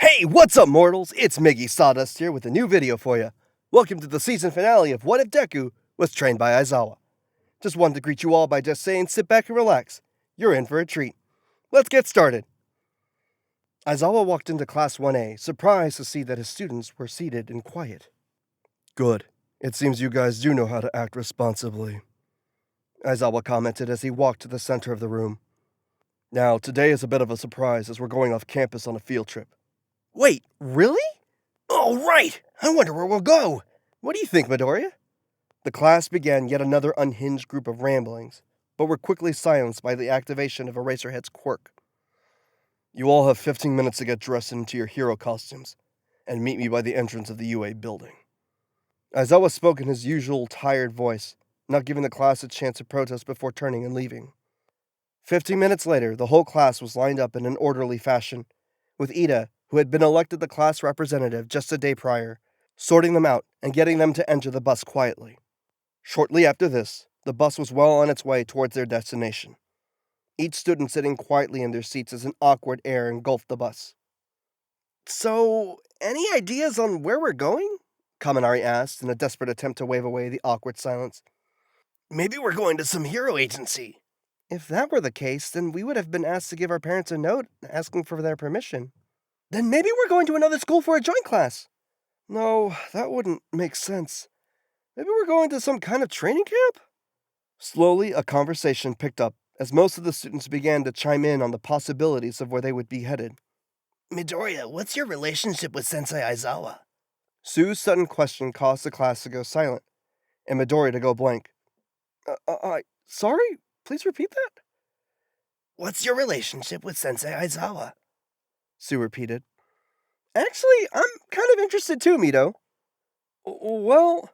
Hey, what's up, mortals? It's Miggy Sawdust here with a new video for you. Welcome to the season finale of What If Deku Was Trained by Aizawa. Just wanted to greet you all by just saying sit back and relax. You're in for a treat. Let's get started. Aizawa walked into Class 1A, surprised to see that his students were seated and quiet. Good. It seems you guys do know how to act responsibly, Aizawa commented as he walked to the center of the room. Now, today is a bit of a surprise as we're going off campus on a field trip. Wait, really? Oh, right! I wonder where we'll go! What do you think, Midoriya? The class began yet another unhinged group of ramblings, but were quickly silenced by the activation of Eraserhead's quirk. You all have 15 minutes to get dressed into your hero costumes, and meet me by the entrance of the UA building. Aizawa spoke in his usual tired voice, not giving the class a chance to protest before turning and leaving. 15 minutes later, the whole class was lined up in an orderly fashion, with Ida, who had been elected the class representative just a day prior, sorting them out and getting them to enter the bus quietly. Shortly after this, the bus was well on its way towards their destination, each student sitting quietly in their seats as an awkward air engulfed the bus. So, any ideas on where we're going? Kaminari asked in a desperate attempt to wave away the awkward silence. Maybe we're going to some hero agency. If that were the case, then we would have been asked to give our parents a note asking for their permission. Then maybe we're going to another school for a joint class. No, that wouldn't make sense. Maybe we're going to some kind of training camp? Slowly, a conversation picked up as most of the students began to chime in on the possibilities of where they would be headed. Midoriya, what's your relationship with Sensei Aizawa? Sue's sudden question caused the class to go silent, and Midoriya to go blank. Sorry? Please repeat that? What's your relationship with Sensei Aizawa? Sue repeated. Actually, I'm kind of interested too, Mito. Well,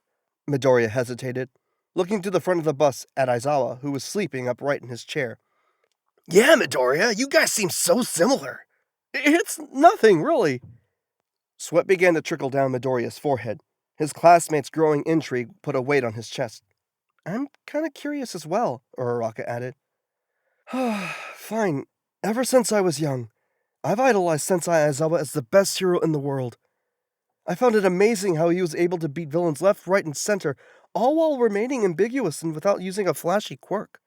Midoriya hesitated, looking to the front of the bus at Aizawa, who was sleeping upright in his chair. Yeah, Midoriya, you guys seem so similar. It's nothing, really. Sweat began to trickle down Midoriya's forehead. His classmates' growing intrigue put a weight on his chest. I'm kind of curious as well, Uraraka added. Fine. Ever since I was young, I've idolized Sensei Aizawa as the best hero in the world. I found it amazing how he was able to beat villains left, right, and center, all while remaining ambiguous and without using a flashy quirk.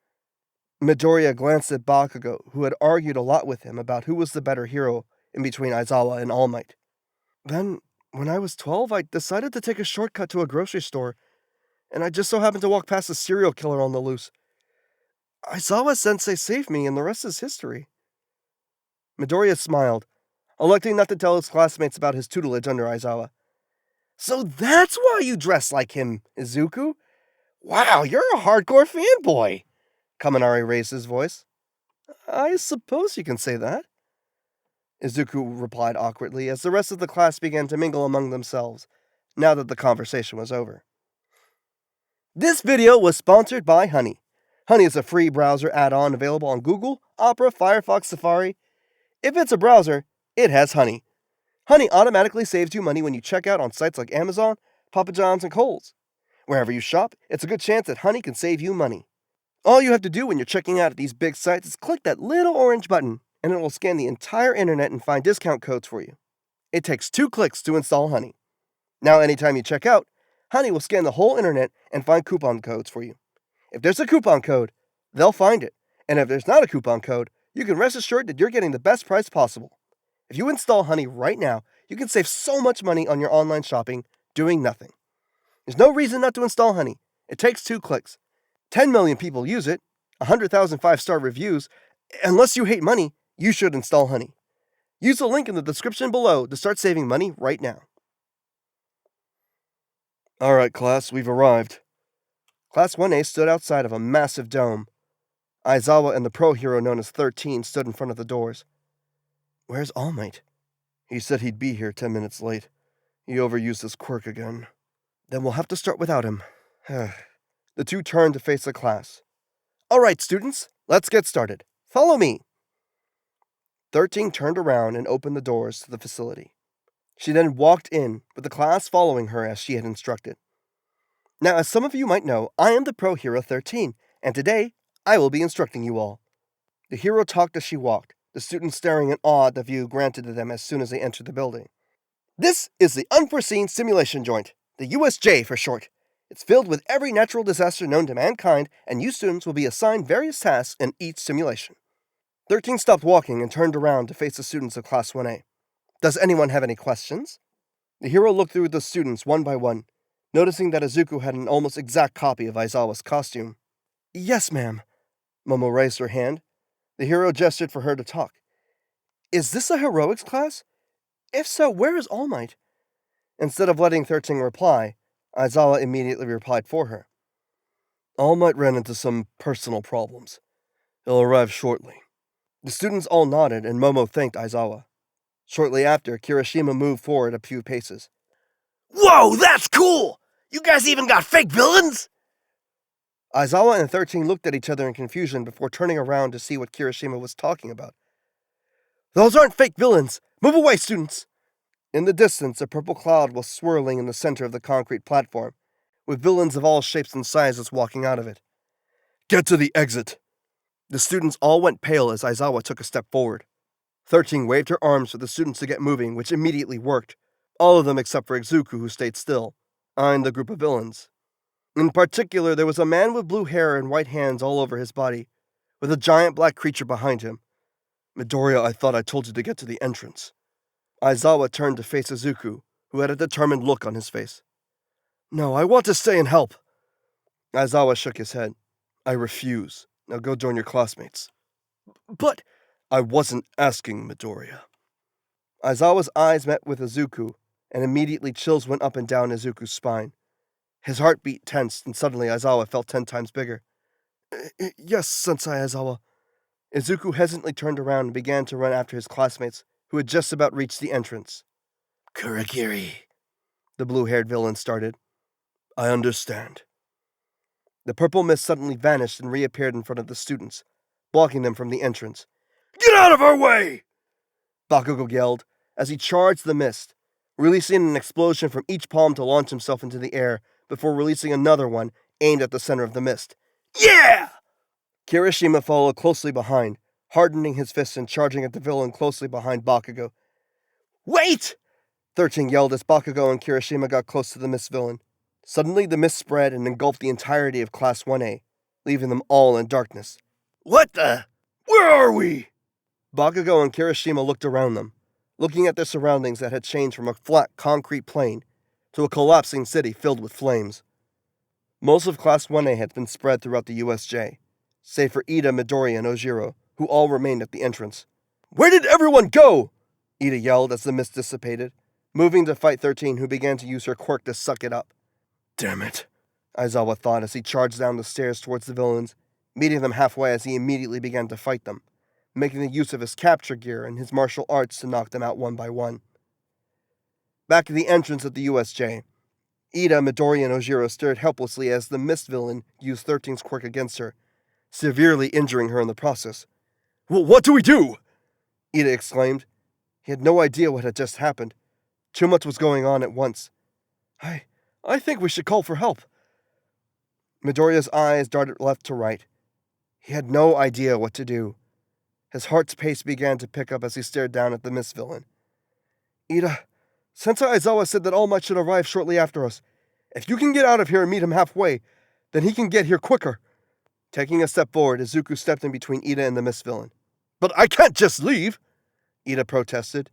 Midoriya glanced at Bakugo, who had argued a lot with him about who was the better hero in between Aizawa and All Might. Then, when I was 12, I decided to take a shortcut to a grocery store, and I just so happened to walk past a serial killer on the loose. Aizawa-sensei saved me, and the rest is history. Midoriya smiled, electing not to tell his classmates about his tutelage under Aizawa. So that's why you dress like him, Izuku? Wow, you're a hardcore fanboy! Kaminari raised his voice. I suppose you can say that, Izuku replied awkwardly as the rest of the class began to mingle among themselves, now that the conversation was over. This video was sponsored by Honey. Honey is a free browser add-on available on Google, Opera, Firefox, Safari. If it's a browser, it has Honey. Honey automatically saves you money when you check out on sites like Amazon, Papa John's, and Kohl's. Wherever you shop, it's a good chance that Honey can save you money. All you have to do when you're checking out at these big sites is click that little orange button, and it will scan the entire internet and find discount codes for you. It takes 2 clicks to install Honey. Now anytime you check out, Honey will scan the whole internet and find coupon codes for you. If there's a coupon code, they'll find it. And if there's not a coupon code, you can rest assured that you're getting the best price possible. If you install Honey right now, you can save so much money on your online shopping doing nothing. There's no reason not to install Honey. It takes 2 clicks. 10 million people use it, 100,000 5-star reviews. Unless you hate money, you should install Honey. Use the link in the description below to start saving money right now. Alright, class, we've arrived. Class 1A stood outside of a massive dome. Aizawa and the pro hero known as 13 stood in front of the doors. Where's All Might? He said he'd be here 10 minutes late. He overused his quirk again. Then we'll have to start without him. The two turned to face the class. Alright, students, let's get started. Follow me. 13 turned around and opened the doors to the facility. She then walked in, with the class following her as she had instructed. Now, as some of you might know, I am the Pro Hero 13, and today, I will be instructing you all. The hero talked as she walked, the students staring in awe at the view granted to them as soon as they entered the building. This is the Unforeseen Simulation Joint, the USJ for short. It's filled with every natural disaster known to mankind, and you students will be assigned various tasks in each simulation. 13 stopped walking and turned around to face the students of Class 1A. Does anyone have any questions? The hero looked through the students one by one, noticing that Izuku had an almost exact copy of Aizawa's costume. Yes, ma'am. Momo raised her hand. The hero gestured for her to talk. Is this a heroics class? If so, where is All Might? Instead of letting 13 reply, Aizawa immediately replied for her. All Might ran into some personal problems. He'll arrive shortly. The students all nodded, and Momo thanked Aizawa. Shortly after, Kirishima moved forward a few paces. Whoa, that's cool! You guys even got fake villains? Aizawa and 13 looked at each other in confusion before turning around to see what Kirishima was talking about. Those aren't fake villains! Move away, students! In the distance, a purple cloud was swirling in the center of the concrete platform, with villains of all shapes and sizes walking out of it. Get to the exit! The students all went pale as Aizawa took a step forward. 13 waved her arms for the students to get moving, which immediately worked. All of them except for Izuku, who stayed still, eyeing the group of villains. In particular, there was a man with blue hair and white hands all over his body, with a giant black creature behind him. Midoriya, I thought I told you to get to the entrance. Aizawa turned to face Izuku, who had a determined look on his face. No, I want to stay and help. Aizawa shook his head. I refuse. Now go join your classmates. But I wasn't asking, Midoriya. Aizawa's eyes met with Izuku, and immediately chills went up and down Izuku's spine. His heartbeat tensed, and suddenly Aizawa felt 10 times bigger. Yes, Sensei Aizawa. Izuku hesitantly turned around and began to run after his classmates, who had just about reached the entrance. Kuragiri, the blue-haired villain started. I understand. The purple mist suddenly vanished and reappeared in front of the students, blocking them from the entrance. Get out of our way! Bakugo yelled as he charged the mist, releasing an explosion from each palm to launch himself into the air before releasing another one aimed at the center of the mist. Yeah! Kirishima followed closely behind, hardening his fists and charging at the villain closely behind Bakugo. Wait! 13 yelled as Bakugo and Kirishima got close to the mist villain. Suddenly the mist spread and engulfed the entirety of Class 1A, leaving them all in darkness. What the? Where are we? Bakugo and Kirishima looked around them, looking at their surroundings that had changed from a flat concrete plain to a collapsing city filled with flames. Most of Class 1A had been spread throughout the USJ, save for Ida, Midoriya, and Ojiro, who all remained at the entrance. Where did everyone go? Ida yelled as the mist dissipated, moving to fight 13, who began to use her quirk to suck it up. Damn it, Aizawa thought as he charged down the stairs towards the villains, meeting them halfway as he immediately began to fight them, making the use of his capture gear and his martial arts to knock them out one by one. Back at the entrance of the USJ, Ida, Midoriya, and Ojiro stared helplessly as the mist villain used 13's quirk against her, severely injuring her in the process. What do we do? Ida exclaimed. He had no idea what had just happened. Too much was going on at once. I think we should call for help. Midoriya's eyes darted left to right. He had no idea what to do. His heart's pace began to pick up as he stared down at the mist villain. Ida, Sensei Aizawa said that All Might should arrive shortly after us. If you can get out of here and meet him halfway, then he can get here quicker. Taking a step forward, Izuku stepped in between Ida and the mist villain. But I can't just leave, Ida protested.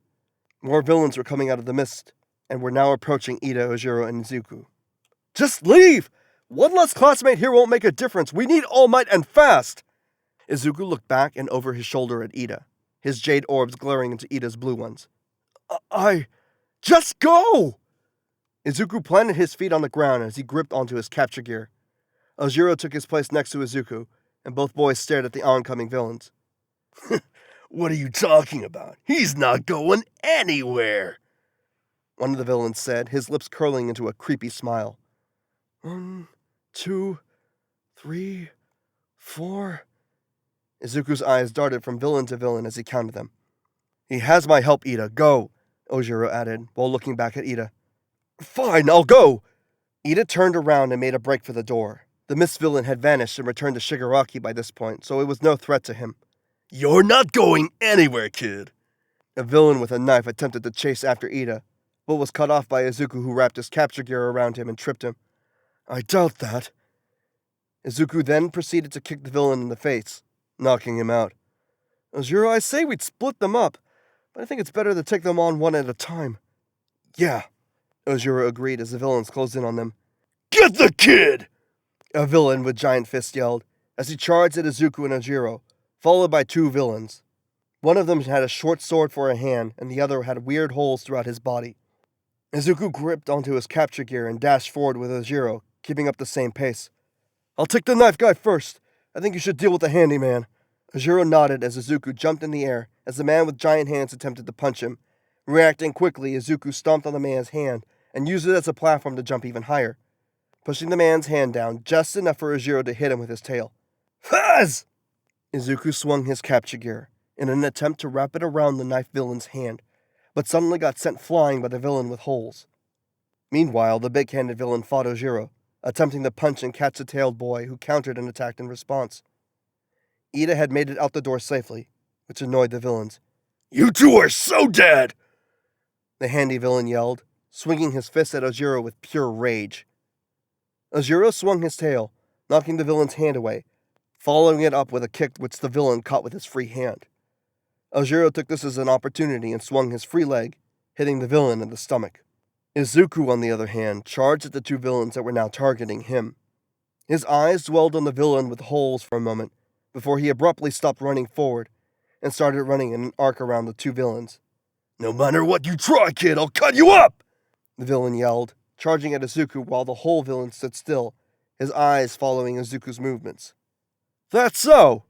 More villains were coming out of the mist, and were now approaching Ida, Ojiro, and Izuku. Just leave! One less classmate here won't make a difference. We need All Might and fast! Izuku looked back and over his shoulder at Ida, his jade orbs glaring into Ida's blue ones. Just go! Izuku planted his feet on the ground as he gripped onto his capture gear. Ojiro took his place next to Izuku, and both boys stared at the oncoming villains. What are you talking about? He's not going anywhere! One of the villains said, his lips curling into a creepy smile. 1, 2, 3, 4... Izuku's eyes darted from villain to villain as he counted them. He has my help, Ida. Go, Ojiro added, while looking back at Ida. Fine, I'll go! Ida turned around and made a break for the door. The mist villain had vanished and returned to Shigaraki by this point, so it was no threat to him. You're not going anywhere, kid. A villain with a knife attempted to chase after Ida, but was cut off by Izuku, who wrapped his capture gear around him and tripped him. I doubt that. Izuku then proceeded to kick the villain in the face, knocking him out. Ojiro, I say we'd split them up, but I think it's better to take them on one at a time. Yeah, Ojiro agreed as the villains closed in on them. Get the kid! A villain with giant fists yelled as he charged at Izuku and Ojiro, followed by two villains. One of them had a short sword for a hand, and the other had weird holes throughout his body. Izuku gripped onto his capture gear and dashed forward with Ojiro, keeping up the same pace. I'll take the knife guy first. I think you should deal with the handyman. Ojiro nodded as Izuku jumped in the air as the man with giant hands attempted to punch him. Reacting quickly, Izuku stomped on the man's hand and used it as a platform to jump even higher, pushing the man's hand down just enough for Ojiro to hit him with his tail. Fuzz! Izuku swung his capture gear in an attempt to wrap it around the knife villain's hand, but suddenly got sent flying by the villain with holes. Meanwhile, the big-handed villain fought Ojiro, attempting to punch and catch the tailed boy, who countered and attacked in response. Ida had made it out the door safely, which annoyed the villains. You two are so dead! The handy villain yelled, swinging his fist at Ojiro with pure rage. Ojiro swung his tail, knocking the villain's hand away, following it up with a kick which the villain caught with his free hand. Ojiro took this as an opportunity and swung his free leg, hitting the villain in the stomach. Izuku, on the other hand, charged at the two villains that were now targeting him. His eyes dwelled on the villain with holes for a moment, before he abruptly stopped running forward and started running in an arc around the two villains. No matter what you try, kid, I'll cut you up! The villain yelled, charging at Izuku while the whole villain stood still, his eyes following Izuku's movements. That's so!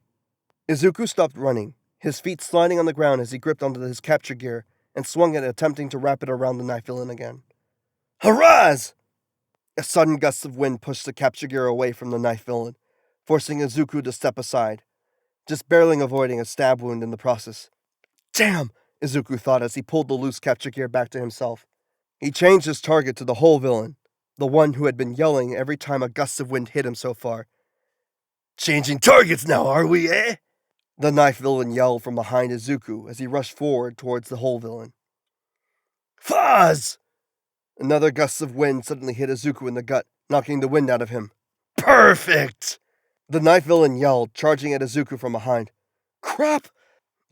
Izuku stopped running, his feet sliding on the ground as he gripped onto his capture gear and swung it, attempting to wrap it around the knife villain again. Hurrahs! A sudden gust of wind pushed the capture gear away from the knife villain, forcing Izuku to step aside, just barely avoiding a stab wound in the process. Damn! Izuku thought as he pulled the loose capture gear back to himself. He changed his target to the whole villain, the one who had been yelling every time a gust of wind hit him so far. Changing targets now, are we, eh? The knife villain yelled from behind Izuku as he rushed forward towards the whole villain. Fuzz! Another gust of wind suddenly hit Izuku in the gut, knocking the wind out of him. Perfect! The knife villain yelled, charging at Izuku from behind. Crap!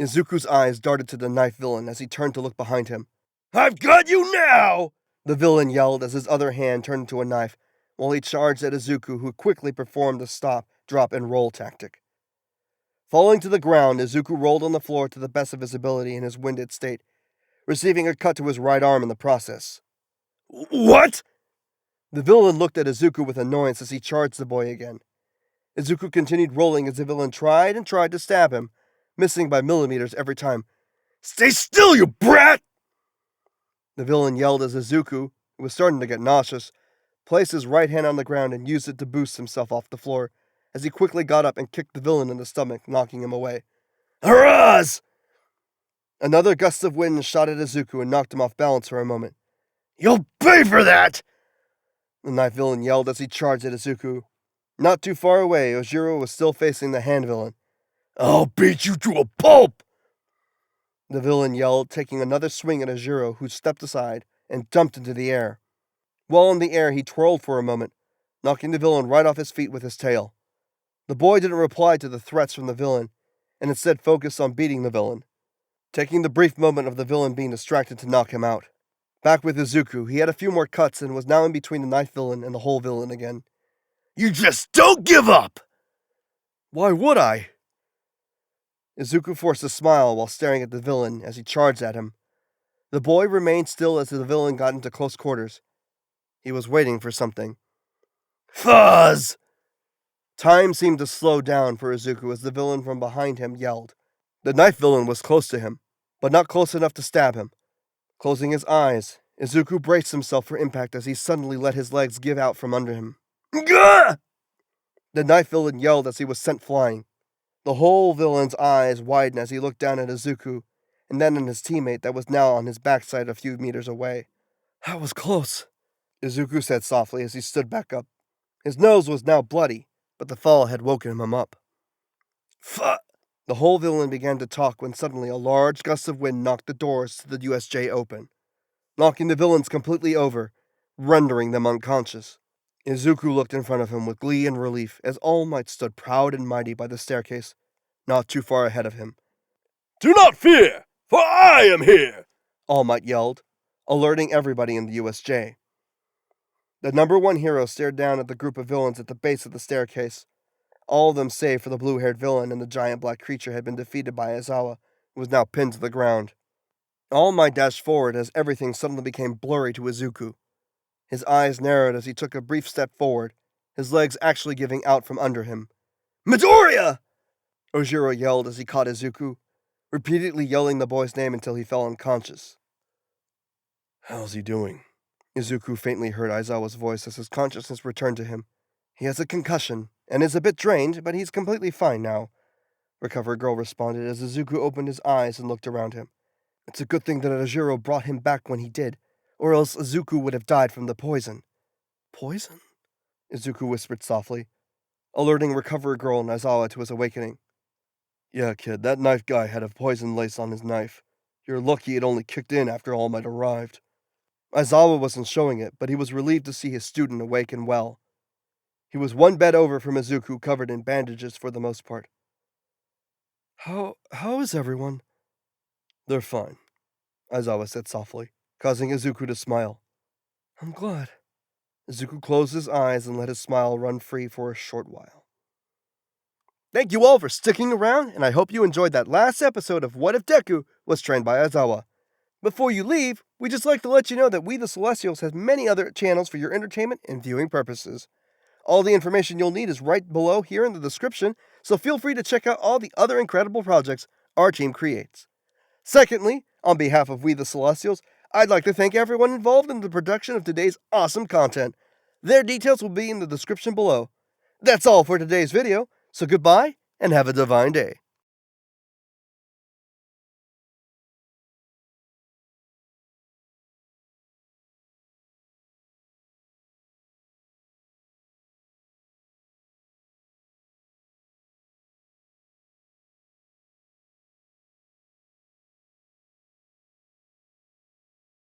Izuku's eyes darted to the knife villain as he turned to look behind him. I've got you now! The villain yelled as his other hand turned into a knife, while he charged at Izuku, who quickly performed the stop, drop, and roll tactic. Falling to the ground, Izuku rolled on the floor to the best of his ability in his winded state, receiving a cut to his right arm in the process. What? The villain looked at Izuku with annoyance as he charged the boy again. Izuku continued rolling as the villain tried and tried to stab him, missing by millimeters every time. Stay still, you brat! The villain yelled as Izuku, who was starting to get nauseous, placed his right hand on the ground and used it to boost himself off the floor, as he quickly got up and kicked the villain in the stomach, knocking him away. Hurrahs! Another gust of wind shot at Izuku and knocked him off balance for a moment. You'll pay for that! The knife villain yelled as he charged at Izuku. Not too far away, Ojiro was still facing the hand villain. I'll beat you to a pulp! The villain yelled, taking another swing at Ojiro, who stepped aside and jumped into the air. While in the air, he twirled for a moment, knocking the villain right off his feet with his tail. The boy didn't reply to the threats from the villain, and instead focused on beating the villain, taking the brief moment of the villain being distracted to knock him out. Back with Izuku, he had a few more cuts and was now in between the knife villain and the whole villain again. You just don't give up! Why would I? Izuku forced a smile while staring at the villain as he charged at him. The boy remained still as the villain got into close quarters. He was waiting for something. Fuzz! Time seemed to slow down for Izuku as the villain from behind him yelled. The knife villain was close to him, but not close enough to stab him. Closing his eyes, Izuku braced himself for impact as he suddenly let his legs give out from under him. Gah! The knife villain yelled as he was sent flying. The whole villain's eyes widened as he looked down at Izuku, and then at his teammate that was now on his backside a few meters away. That was close, Izuku said softly as he stood back up. His nose was now bloody, but the fall had woken him up. The whole villain began to talk when suddenly a large gust of wind knocked the doors to the USJ open, knocking the villains completely over, rendering them unconscious. Izuku looked in front of him with glee and relief as All Might stood proud and mighty by the staircase, not too far ahead of him. "Do not fear, for I am here!" All Might yelled, alerting everybody in the USJ. The number one hero stared down at the group of villains at the base of the staircase. All of them save for the blue-haired villain and the giant black creature had been defeated by Aizawa, who was now pinned to the ground. All Might dashed forward as everything suddenly became blurry to Izuku. His eyes narrowed as he took a brief step forward, his legs actually giving out from under him. "Midoriya!" Ojiro yelled as he caught Izuku, repeatedly yelling the boy's name until he fell unconscious. "How's he doing?" Izuku faintly heard Aizawa's voice as his consciousness returned to him. "He has a concussion, and is a bit drained, but he's completely fine now," Recovery Girl responded as Izuku opened his eyes and looked around him. "It's a good thing that Ojiro brought him back when he did, or else Izuku would have died from the poison." "Poison?" Izuku whispered softly, alerting Recovery Girl and Aizawa to his awakening. "Yeah, kid, that knife guy had a poison lace on his knife. You're lucky it only kicked in after All Might arrived." Aizawa wasn't showing it, but he was relieved to see his student awake and well. He was one bed over from Izuku, covered in bandages for the most part. How is everyone?" "They're fine," Aizawa said softly, causing Izuku to smile. "I'm glad." Izuku closed his eyes and let his smile run free for a short while. Thank you all for sticking around, and I hope you enjoyed that last episode of What If Deku Was Trained by Aizawa. Before you leave, we'd just like to let you know that We the Celestials has many other channels for your entertainment and viewing purposes. All the information you'll need is right below here in the description, so feel free to check out all the other incredible projects our team creates. Secondly, on behalf of We the Celestials, I'd like to thank everyone involved in the production of today's awesome content. Their details will be in the description below. That's all for today's video, so goodbye and have a divine day.